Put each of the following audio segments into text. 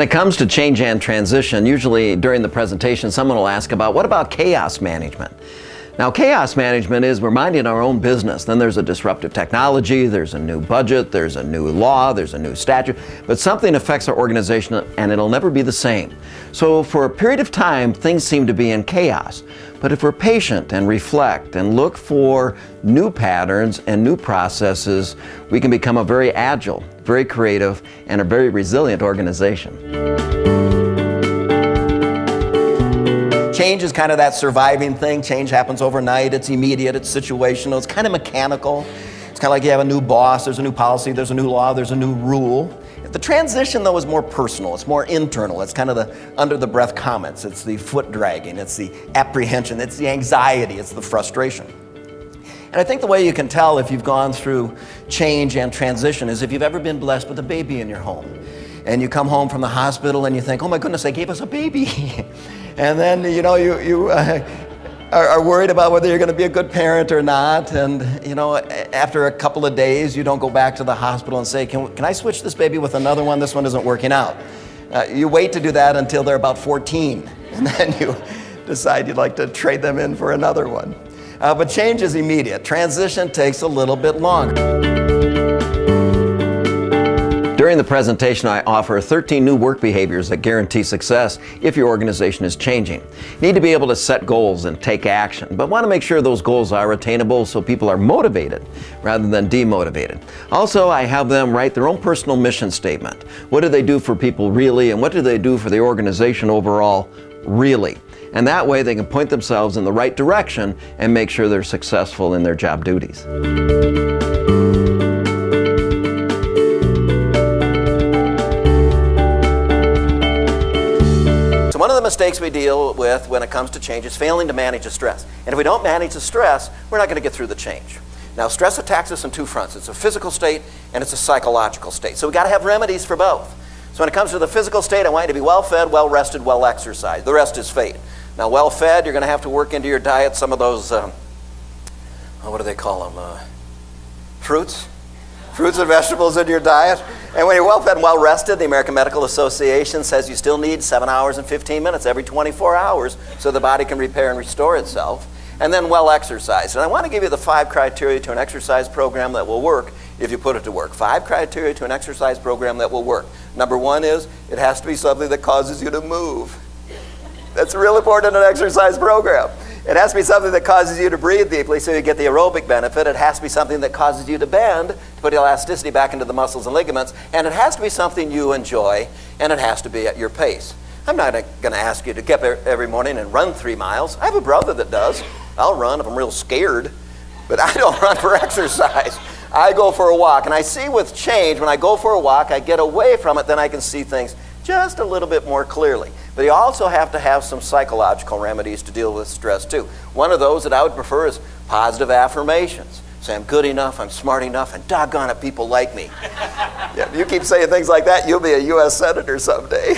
it comes to change and transition, usually during the presentation, someone will ask about, what about chaos management? Now, chaos management is we're minding our own business. Then there's a disruptive technology, there's a new budget, there's a new law, there's a new statute, but something affects our organization and it'll never be the same. So for a period of time, things seem to be in chaos. But if we're patient and reflect and look for new patterns and new processes, we can become a very agile, very creative, and a very resilient organization. Change is kind of that surviving thing. Change happens overnight. It's immediate. It's situational. It's kind of mechanical. It's kind of like you have a new boss. There's a new policy. There's a new law. There's a new rule. The transition, though, is more personal. It's more internal. It's kind of the under-the-breath comments. It's the foot dragging. It's the apprehension. It's the anxiety. It's the frustration. And I think the way you can tell if you've gone through change and transition is if you've ever been blessed with a baby in your home. And you come home from the hospital and you think, oh my goodness, they gave us a baby. And then, you know, you are worried about whether you're going to be a good parent or not. And, you know, after a couple of days, you don't go back to the hospital and say, can I switch this baby with another one? This one isn't working out. You wait to do that until they're about 14. And then you decide you'd like to trade them in for another one. But change is immediate. Transition takes a little bit longer. During the presentation, I offer 13 new work behaviors that guarantee success if your organization is changing. You need to be able to set goals and take action, but want to make sure those goals are attainable so people are motivated rather than demotivated. Also, I have them write their own personal mission statement. What do they do for people really, and what do they do for the organization overall really? And that way they can point themselves in the right direction and make sure they're successful in their job duties. One of the mistakes we deal with when it comes to change is failing to manage the stress. And if we don't manage the stress, we're not going to get through the change. Now, stress attacks us on two fronts. It's a physical state and it's a psychological state. So we've got to have remedies for both. So when it comes to the physical state, I want you to be well-fed, well-rested, well-exercised. The rest is fate. Now, well-fed, you're going to have to work into your diet some of those, what do they call them, fruits? Fruits and vegetables in your diet. And when you're well-fed and well-rested, the American Medical Association says you still need 7 hours and 15 minutes every 24 hours so the body can repair and restore itself. And then well-exercised. And I want to give you the 5 criteria to an exercise program that will work if you put it to work. 5 criteria to an exercise program that will work. Number 1 is it has to be something that causes you to move. That's real important in an exercise program. It has to be something that causes you to breathe deeply so you get the aerobic benefit. It has to be something that causes you to bend to put elasticity back into the muscles and ligaments. And it has to be something you enjoy, and it has to be at your pace. I'm not going to ask you to get up every morning and run 3 miles. I have a brother that does. I'll run if I'm real scared, but I don't run for exercise. I go for a walk. And I see with change, when I go for a walk, I get away from it, then I can see things just a little bit more clearly. But you also have to have some psychological remedies to deal with stress too. One of those that I would prefer is positive affirmations. Say, I'm good enough, I'm smart enough, and doggone it, people like me. Yeah, if you keep saying things like that, you'll be a U.S. Senator someday.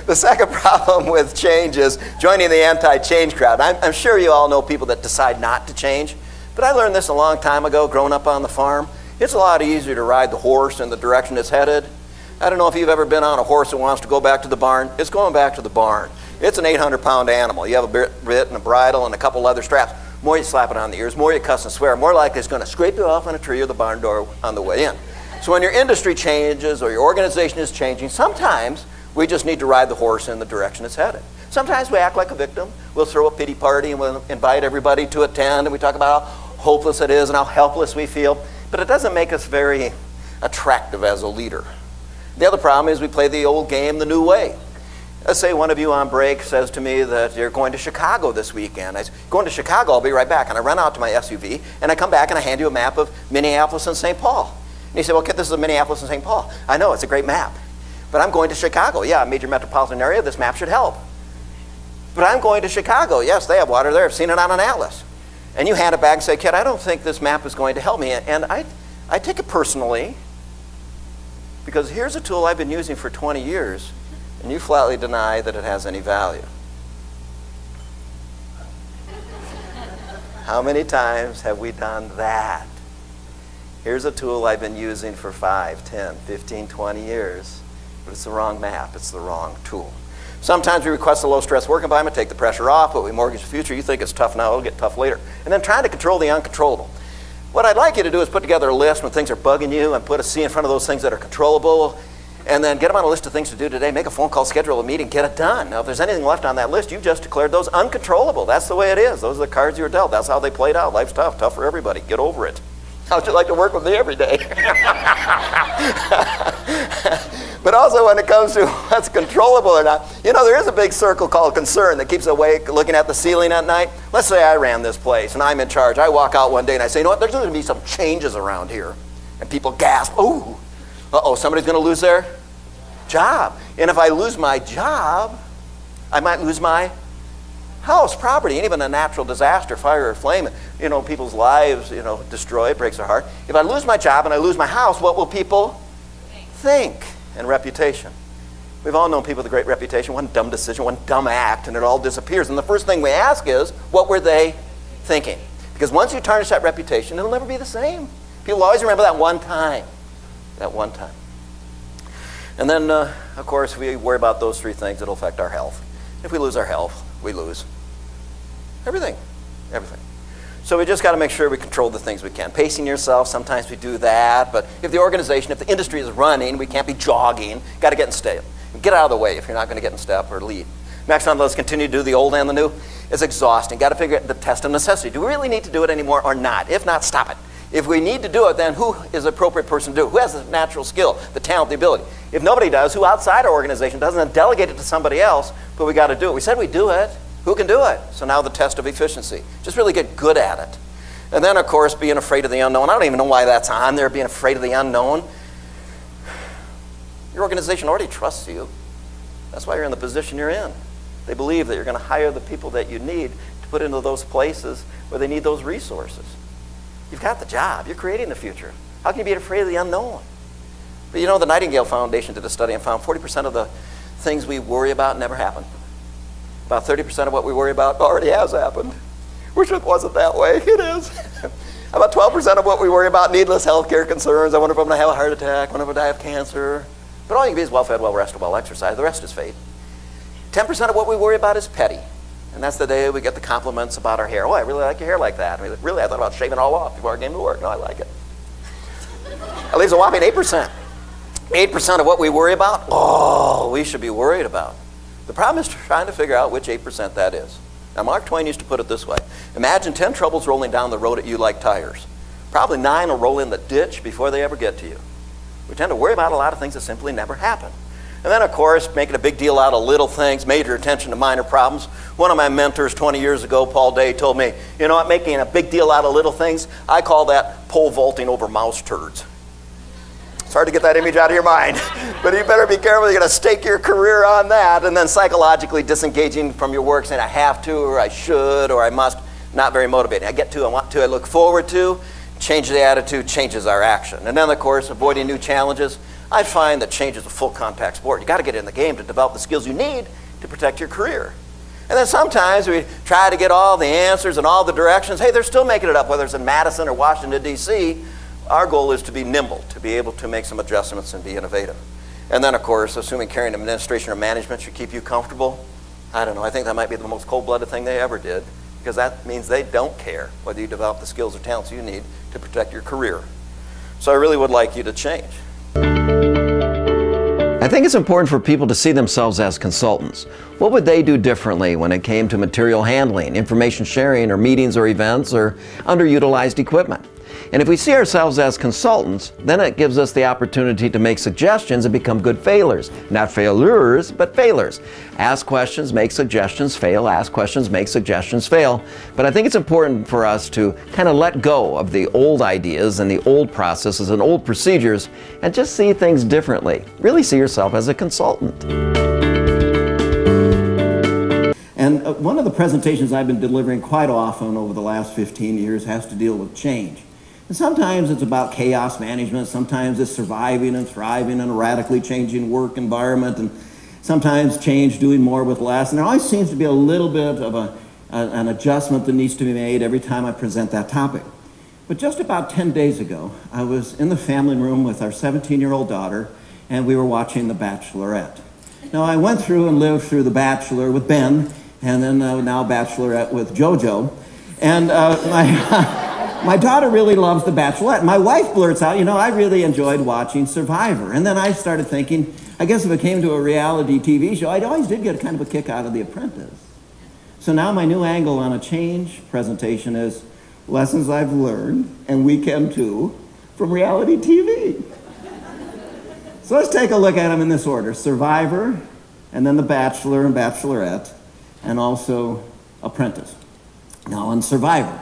The second problem with change is joining the anti-change crowd. I'm sure you all know people that decide not to change, but I learned this a long time ago growing up on the farm. It's a lot easier to ride the horse in the direction it's headed. I don't know if you've ever been on a horse that wants to go back to the barn. It's going back to the barn. It's an 800-pound animal. You have a bit and a bridle and a couple leather straps. The more you slap it on the ears, the more you cuss and swear, more likely it's going to scrape you off on a tree or the barn door on the way in. So when your industry changes or your organization is changing, sometimes we just need to ride the horse in the direction it's headed. Sometimes we act like a victim. We'll throw a pity party and we'll invite everybody to attend, and we talk about how hopeless it is and how helpless we feel. But it doesn't make us very attractive as a leader. The other problem is we play the old game the new way. Let's say one of you on break says to me that you're going to Chicago this weekend. I say, going to Chicago, I'll be right back. And I run out to my SUV, and I come back and I hand you a map of Minneapolis and St. Paul. And you say, well, kid, this is Minneapolis and St. Paul. I know, it's a great map. But I'm going to Chicago. Yeah, a major metropolitan area, this map should help. But I'm going to Chicago. Yes, they have water there. I've seen it on an atlas. And you hand it back and say, kid, I don't think this map is going to help me. And I take it personally, because here's a tool I've been using for 20 years, and you flatly deny that it has any value. How many times have we done that? Here's a tool I've been using for 5, 10, 15, 20 years, but it's the wrong map, it's the wrong tool. Sometimes we request a low-stress work environment, take the pressure off, but we mortgage the future. You think it's tough now, it'll get tough later. And then trying to control the uncontrollable. What I'd like you to do is put together a list when things are bugging you and put a C in front of those things that are controllable, and then get them on a list of things to do today, make a phone call, schedule a meeting, get it done. Now, if there's anything left on that list, you've just declared those uncontrollable. That's the way it is. Those are the cards you were dealt. That's how they played out. Life's tough, tough for everybody. Get over it. How'd you like to work with me every day? But also when it comes to what's controllable or not, you know, there is a big circle called concern that keeps awake looking at the ceiling at night. Let's say I ran this place and I'm in charge. I walk out one day and I say, you know what, there's going to be some changes around here. And people gasp, ooh, uh-oh, somebody's going to lose their job. And if I lose my job, I might lose my house, property, and even a natural disaster, fire or flame, you know, people's lives, you know, destroyed, breaks their heart. If I lose my job and I lose my house, what will people think? And reputation. We've all known people with a great reputation, one dumb decision, one dumb act, and it all disappears. And the first thing we ask is, what were they thinking? Because once you tarnish that reputation, it'll never be the same. People always remember that one time. That one time. And then, of course, we worry about those three things that'll affect our health. If we lose our health, we lose everything. Everything. So we just got to make sure we control the things we can. Pacing yourself, sometimes we do that, but if the organization, if the industry is running, we can't be jogging. Got to get in step. Get out of the way if you're not going to get in step or lead. Next on, let's continue to do the old and the new. It's exhausting. Got to figure out the test of necessity. Do we really need to do it anymore or not? If not, stop it. If we need to do it, then who is the appropriate person to do it? Who has the natural skill, the talent, the ability? If nobody does, who outside our organization doesn't, delegate it to somebody else, but we got to do it. We said we'd do it. Who can do it? So now the test of efficiency. Just really get good at it. And then, of course, being afraid of the unknown. I don't even know why that's on there, being afraid of the unknown. Your organization already trusts you. That's why you're in the position you're in. They believe that you're going to hire the people that you need to put into those places where they need those resources. You've got the job. You're creating the future. How can you be afraid of the unknown? But you know, the Nightingale Foundation did a study and found 40% of the things we worry about never happen. About 30% of what we worry about already has happened. Wish it wasn't that way. It is. About 12% of what we worry about, needless health care concerns. I wonder if I'm going to have a heart attack. I wonder if I'm going to die of cancer. But all you can be is well-fed, well-rested, well-exercised. The rest is fate. 10% of what we worry about is petty. And that's the day we get the compliments about our hair. Oh, I really like your hair like that. I mean, really, I thought about shaving it all off before I came to work. No, I like it. That leaves a whopping 8%. 8% of what we worry about, oh, we should be worried about. The problem is trying to figure out which 8% that is. Now, Mark Twain used to put it this way. Imagine 10 troubles rolling down the road at you like tires. Probably 9 will roll in the ditch before they ever get to you. We tend to worry about a lot of things that simply never happen. And then, of course, making a big deal out of little things, major attention to minor problems. One of my mentors 20 years ago, Paul Day, told me, you know what, making a big deal out of little things, I call that pole vaulting over mouse turds. It's hard to get that image out of your mind. But you better be careful. You're going to stake your career on that, and then psychologically disengaging from your work, saying I have to, or I should, or I must. Not very motivating. I get to, I want to, I look forward to. Change the attitude changes our action. And then, of course, avoiding new challenges. I find that change is a full contact sport. You got to get in the game to develop the skills you need to protect your career. And then sometimes we try to get all the answers and all the directions. Hey, they're still making it up, whether it's in Madison or Washington, D.C. Our goal is to be nimble, to be able to make some adjustments and be innovative. And then, of course, assuming carrying administration or management should keep you comfortable, I don't know, I think that might be the most cold-blooded thing they ever did, because that means they don't care whether you develop the skills or talents you need to protect your career. So I really would like you to change. I think it's important for people to see themselves as consultants. What would they do differently when it came to material handling, information sharing, or meetings or events, or underutilized equipment? And if we see ourselves as consultants, then it gives us the opportunity to make suggestions and become good failers. Not failures, but failers. Ask questions, make suggestions, fail. Ask questions, make suggestions, fail. But I think it's important for us to kind of let go of the old ideas and the old processes and old procedures and just see things differently. Really see yourself as a consultant. And one of the presentations I've been delivering quite often over the last 15 years has to deal with change. And sometimes it's about chaos management, sometimes it's surviving and thriving in a radically changing work environment, and sometimes change, doing more with less. And there always seems to be a little bit of an adjustment that needs to be made every time I present that topic. But just about 10 days ago, I was in the family room with our 17-year-old daughter, and we were watching The Bachelorette. Now, I went through and lived through The Bachelor with Ben, and then now Bachelorette with JoJo. And my daughter really loves The Bachelorette. My wife blurts out, you know, I really enjoyed watching Survivor. And then I started thinking, I guess if it came to a reality TV show, I always did get kind of a kick out of The Apprentice. So now my new angle on a change presentation is lessons I've learned, and we can too, from reality TV. So let's take a look at them in this order. Survivor, and then The Bachelor and Bachelorette, and also Apprentice. Now on Survivor,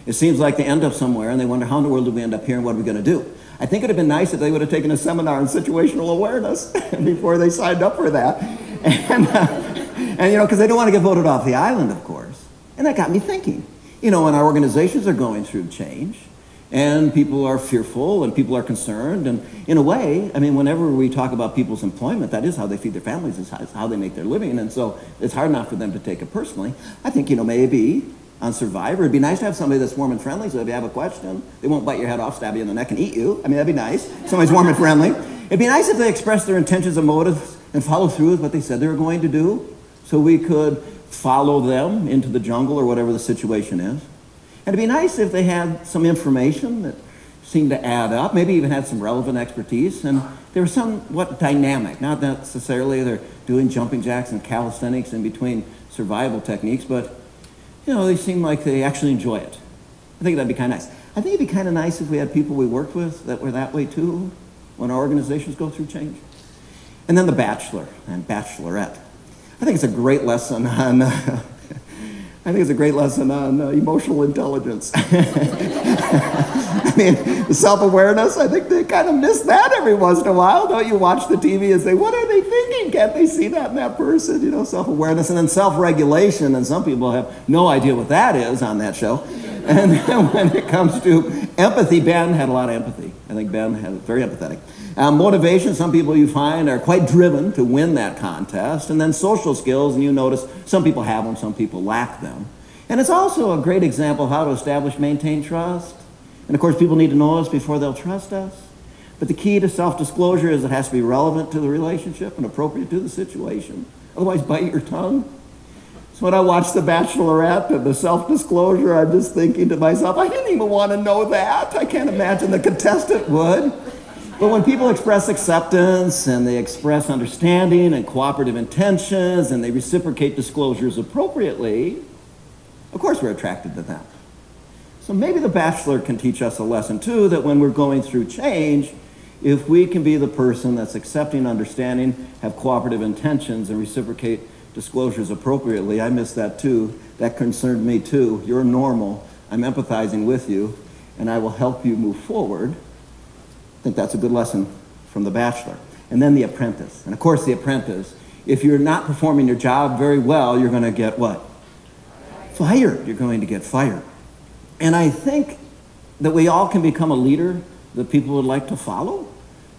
it seems like they end up somewhere and they wonder, how in the world did we end up here and what are we going to do? I think it would have been nice if they would have taken a seminar on situational awareness before they signed up for that. And you know, because they don't want to get voted off the island, of course. And that got me thinking. You know, when our organizations are going through change, and people are fearful, and people are concerned, and in a way, I mean, whenever we talk about people's employment, that is how they feed their families, it's how they make their living, and so it's hard enough for them to take it personally. I think, you know, maybe on Survivor, it'd be nice to have somebody that's warm and friendly, so if you have a question, they won't bite your head off, stab you in the neck, and eat you. I mean, that'd be nice. Somebody's warm and friendly. It'd be nice if they expressed their intentions and motives and follow through with what they said they were going to do, so we could follow them into the jungle or whatever the situation is. And it'd be nice if they had some information that seemed to add up, maybe even had some relevant expertise, and they were somewhat dynamic. Not necessarily they're doing jumping jacks and calisthenics in between survival techniques, but you know, they seem like they actually enjoy it. I think that'd be kind of nice. I think it'd be kind of nice if we had people we worked with that were that way too, when our organizations go through change. And then The Bachelor and Bachelorette. I think it's a great lesson on emotional intelligence. I mean, self-awareness, I think they kind of miss that every once in a while. Don't you watch the TV and say, what are they thinking? Can't they see that in that person? You know, self-awareness. And then self-regulation, and some people have no idea what that is on that show. And then when it comes to empathy, Ben had a lot of empathy. I think Ben was very empathetic. Motivation, some people you find are quite driven to win that contest. And then social skills, and you notice some people have them, some people lack them. And it's also a great example of how to establish, maintain trust. And of course, people need to know us before they'll trust us. But the key to self-disclosure is it has to be relevant to the relationship and appropriate to the situation. Otherwise, bite your tongue. So when I watch The Bachelorette and the self-disclosure, I'm just thinking to myself, I didn't even want to know that. I can't imagine the contestant would. But when people express acceptance and they express understanding and cooperative intentions and they reciprocate disclosures appropriately, of course we're attracted to them. So maybe The Bachelor can teach us a lesson too, that when we're going through change, if we can be the person that's accepting, understanding, have cooperative intentions, and reciprocate disclosures appropriately. I miss that too. That concerned me too. You're normal. I'm empathizing with you, and I will help you move forward. I think that's a good lesson from The Bachelor. And then The Apprentice. And of course, The Apprentice, if you're not performing your job very well, you're going to get what? Fired. You're going to get fired. And I think that we all can become a leader that people would like to follow.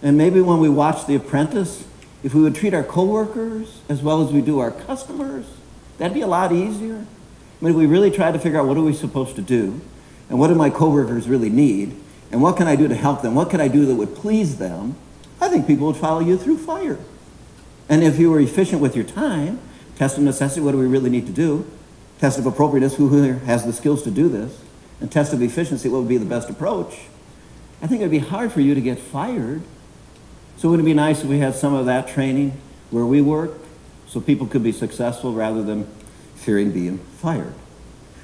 And maybe when we watch The Apprentice, if we would treat our coworkers as well as we do our customers, that'd be a lot easier. I mean, if we really try to figure out what are we supposed to do, and what do my coworkers really need, and what can I do to help them, what can I do that would please them, I think people would follow you through fire. And if you were efficient with your time, test of necessity, what do we really need to do? Test of appropriateness, who here has the skills to do this? And test of efficiency, what would be the best approach? I think it would be hard for you to get fired. So wouldn't it be nice if we had some of that training where we work so people could be successful rather than fearing being fired?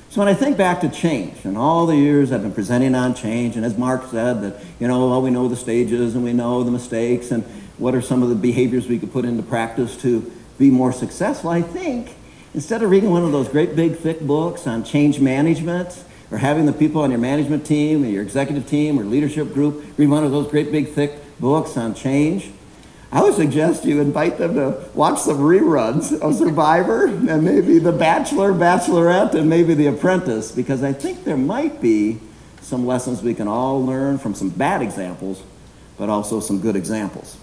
So when I think back to change and all the years I've been presenting on change, and as Mark said, that, you know, well, we know the stages and we know the mistakes and what are some of the behaviors we could put into practice to be more successful, I think instead of reading one of those great big thick books on change management, or having the people on your management team or your executive team or leadership group read one of those great big thick books on change, I would suggest you invite them to watch some reruns of Survivor and maybe The Bachelor, Bachelorette, and maybe The Apprentice, because I think there might be some lessons we can all learn from some bad examples, but also some good examples.